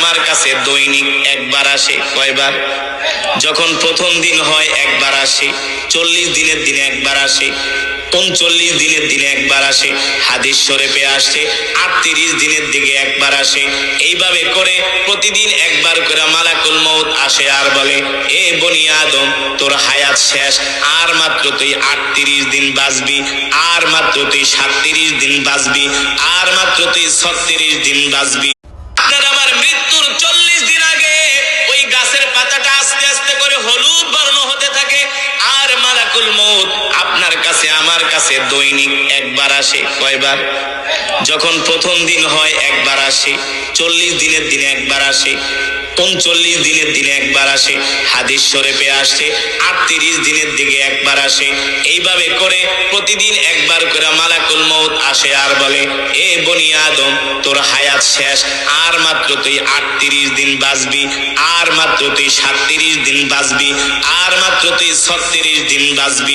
আমার কাছে দৈনিক একবার আসে। কয়বার? যখন প্রথম দিন হয় একবার আসে, 40 দিনের দিনে একবার আসে, 39 দিনের দিনে একবার আসে, হাদিস শরীফে আসে 38 দিনের দিকে একবার আসে। এইভাবে করে প্রতিদিন একবার করে মালাকুল মউত আসে আর বলে, এ বনি আদম, তোর হায়াত শেষ, আর মাত্র তুই 38 দিন বাঁচবি, আর মাত্র তুই 37 দিন বাঁচবি, আর মাত্র তুই 36 দিন বাঁচবি। আপনার আমার মৃত্যুর 40 দিন আগে ওই গাছের পাতাটা আস্তে আস্তে করে হলুদ বর্ণ হতে থাকে, আর মালাকুল মউত আপনার কাছে আমার কাছে দৈনিক একবার আসে। কয়বার? যখন প্রথম দিন হয় একবার আসে, 40 দিনের দিনে একবার আসে, 39 দিনের দিনে একবার আসে, হাদিস শরীফে আসে 38 দিনের দিকে একবার আসে। এইভাবে করে প্রতিদিন একবার করে মালাকুল মউত আসে আর বলে, এ বনি আদম, তোর হায়াত শেষ, আর মাত্র তুই 38 দিন বাঁচবি, আর মাত্র তুই 37 দিন বাঁচবি, আর মাত্র তুই 36 দিন বাঁচবি।